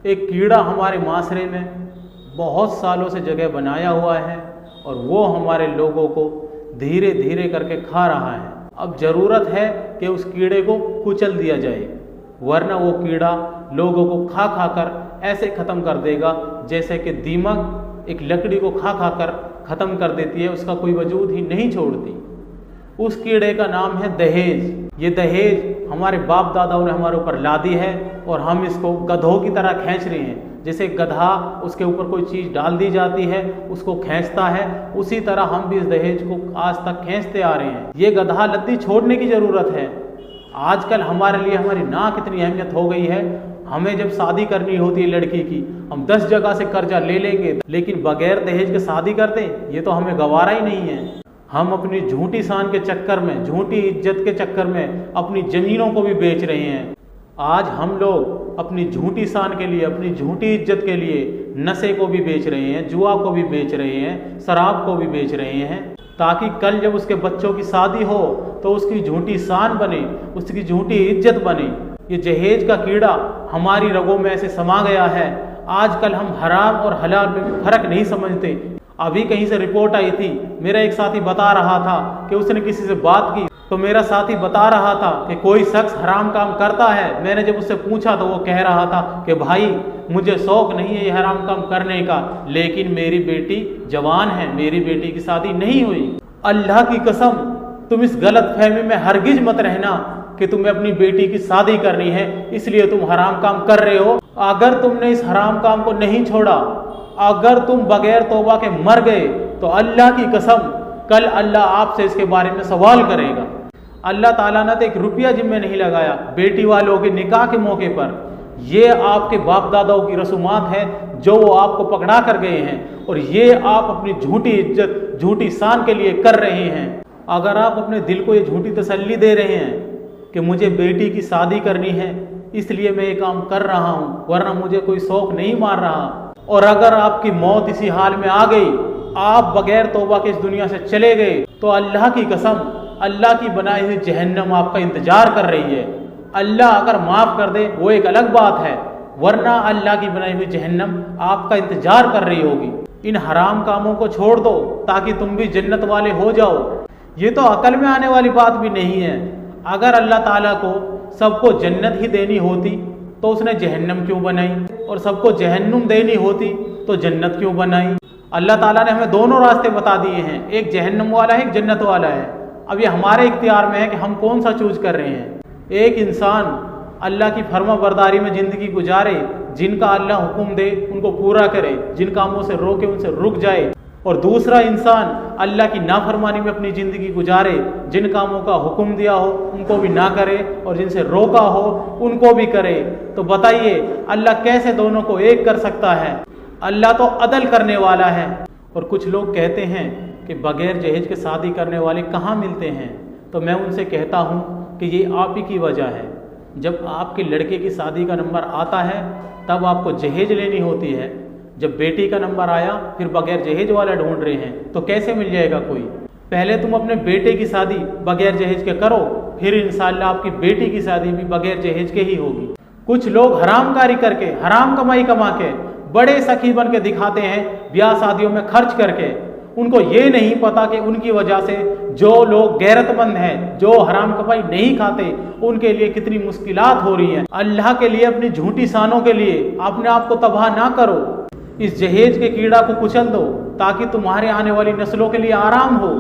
ایک کیڑا ہمارے معاشرے میں بہت سالوں سے جگہ بنایا ہوا ہے اور وہ ہمارے لوگوں کو دھیرے دھیرے کر کے کھا رہا ہے۔ اب ضرورت ہے کہ اس کیڑے کو کچل دیا جائے، ورنہ وہ کیڑا لوگوں کو کھا کھا کر ایسے ختم کر دے گا جیسے کہ دیمک ایک لکڑی کو کھا کھا کر ختم کر دیتی ہے، اس کا کوئی وجود ہی نہیں چھوڑتی۔ اس کیڑے کا نام ہے دہیج۔ یہ دہیج ہمارے باپ داداؤں نے ہمارے اوپر لا دی ہے اور ہم اس کو گدھوں کی طرح کھینچ رہے ہیں۔ جیسے گدھا اس کے اوپر کوئی چیز ڈال دی جاتی ہے اس کو کھینچتا ہے، اسی طرح ہم بھی اس دہیج کو آج تک کھینچتے آ رہے ہیں۔ یہ گدھا لدی چھوڑنے کی ضرورت ہے۔ آج کل ہمارے لیے ہماری ناک اتنی اہمیت ہو گئی ہے، ہمیں جب شادی کرنی ہوتی ہے لڑکی کی، ہم 10 جگہ سے قرضہ لے لیں گے لیکن بغیر دہیج کے شادی کرتے یہ تو ہمیں گوارا ہی نہیں ہے۔ ہم اپنی جھوٹی شان کے چکر میں، جھوٹی عزت کے چکر میں اپنی زمینوں کو بھی بیچ رہے ہیں۔ آج ہم لوگ اپنی جھوٹی شان کے لیے، اپنی جھوٹی عزت کے لیے نشے کو بھی بیچ رہے ہیں، جوا کو بھی بیچ رہے ہیں، شراب کو بھی بیچ رہے ہیں، تاکہ کل جب اس کے بچوں کی شادی ہو تو اس کی جھوٹی شان بنے، اس کی جھوٹی عزت بنے۔ یہ جہیز کا کیڑا ہماری رگوں میں ایسے سما گیا ہے، آج کل ہم حرام اور حلال میں فرق نہیں سمجھتے۔ ابھی کہیں سے رپورٹ آئی تھی، میرا ایک ساتھی بتا رہا تھا کہ اس نے کسی سے بات کی تو میرا ساتھی بتا رہا تھا کہ کوئی شخص حرام کام کرتا ہے۔ میں نے جب اس سے پوچھا تو وہ کہہ رہا تھا کہ بھائی مجھے شوق نہیں ہے یہ حرام کام کرنے کا، لیکن میری بیٹی جوان ہے، میری بیٹی کی شادی نہیں ہوئی۔ اللہ کی قسم تم اس غلط فہمی میں ہرگز مت رہنا کہ تمہیں اپنی بیٹی کی شادی کرنی ہے اس لیے تم حرام کام کر رہے ہو۔ اگر تم نے اس حرام کام کو نہیں چھوڑا، اگر تم بغیر توبہ کے مر گئے تو اللہ کی قسم کل اللہ آپ سے اس کے بارے میں سوال کرے گا۔ اللہ تعالیٰ نے تو 1 روپیہ ذمہ نہیں لگایا بیٹی والوں کے نکاح کے موقع پر، یہ آپ کے باپ داداؤں کی رسومات ہے جو وہ آپ کو پکڑا کر گئے ہیں اور یہ آپ اپنی جھوٹی عزت، جھوٹی شان کے لیے کر رہے ہیں۔ اگر آپ اپنے دل کو یہ جھوٹی تسلی دے رہے ہیں کہ مجھے بیٹی کی شادی کرنی ہے اس لیے میں یہ کام کر رہا ہوں ورنہ مجھے کوئی شوق نہیں مار رہا، اور اگر آپ کی موت اسی حال میں آ گئی، آپ بغیر توبہ کے اس دنیا سے چلے گئے تو اللہ کی قسم اللہ کی بنائی ہوئی جہنم آپ کا انتظار کر رہی ہے۔ اللہ اگر معاف کر دے وہ ایک الگ بات ہے، ورنہ اللہ کی بنائی ہوئی جہنم آپ کا انتظار کر رہی ہوگی۔ ان حرام کاموں کو چھوڑ دو تاکہ تم بھی جنت والے ہو جاؤ۔ یہ تو عقل میں آنے والی بات بھی نہیں ہے۔ اگر اللہ تعالیٰ کو سب کو جنت ہی دینی ہوتی تو اس نے جہنم کیوں بنائی، اور سب کو جہنم دینی ہوتی تو جنت کیوں بنائی؟ اللہ تعالیٰ نے ہمیں دونوں راستے بتا دیے ہیں، ایک جہنم والا ہے، ایک جنت والا ہے۔ اب یہ ہمارے اختیار میں ہے کہ ہم کون سا چوز کر رہے ہیں۔ ایک انسان اللہ کی فرما برداری میں زندگی گزارے، جن کا اللہ حکم دے ان کو پورا کرے، جن کاموں سے روکے ان سے رک جائے، اور دوسرا انسان اللہ کی نافرمانی میں اپنی زندگی گزارے، جن کاموں کا حکم دیا ہو ان کو بھی نہ کرے اور جن سے روکا ہو ان کو بھی کرے۔ تو بتائیے اللہ کیسے دونوں کو ایک کر سکتا ہے؟ اللہ تو عدل کرنے والا ہے۔ اور کچھ لوگ کہتے ہیں کہ بغیر جہیز کے شادی کرنے والے کہاں ملتے ہیں، تو میں ان سے کہتا ہوں کہ یہ آپ ہی کی وجہ ہے۔ جب آپ کے لڑکے کی شادی کا نمبر آتا ہے تب آپ کو جہیز لینی ہوتی ہے، جب بیٹی کا نمبر آیا پھر بغیر جہیز والا ڈھونڈ رہے ہیں، تو کیسے مل جائے گا کوئی؟ پہلے تم اپنے بیٹے کی شادی بغیر جہیز کے کرو، پھر انشاءاللہ آپ کی بیٹی کی شادی بھی بغیر جہیز کے ہی ہوگی۔ کچھ لوگ حرام کاری کر کے، حرام کمائی کما کے بڑے سخی بن کے دکھاتے ہیں بیاہ شادیوں میں خرچ کر کے۔ ان کو یہ نہیں پتا کہ ان کی وجہ سے جو لوگ غیرت مند ہیں، جو حرام کمائی نہیں کھاتے، ان کے لیے کتنی مشکلات ہو رہی ہیں۔ اللہ کے لیے، اپنی جھوٹی شانوں کے لیے اپنے آپ کو تباہ نہ کرو۔ اس جہیز کے کیڑا کو کچل دو تاکہ تمہارے آنے والی نسلوں کے لیے آرام ہو۔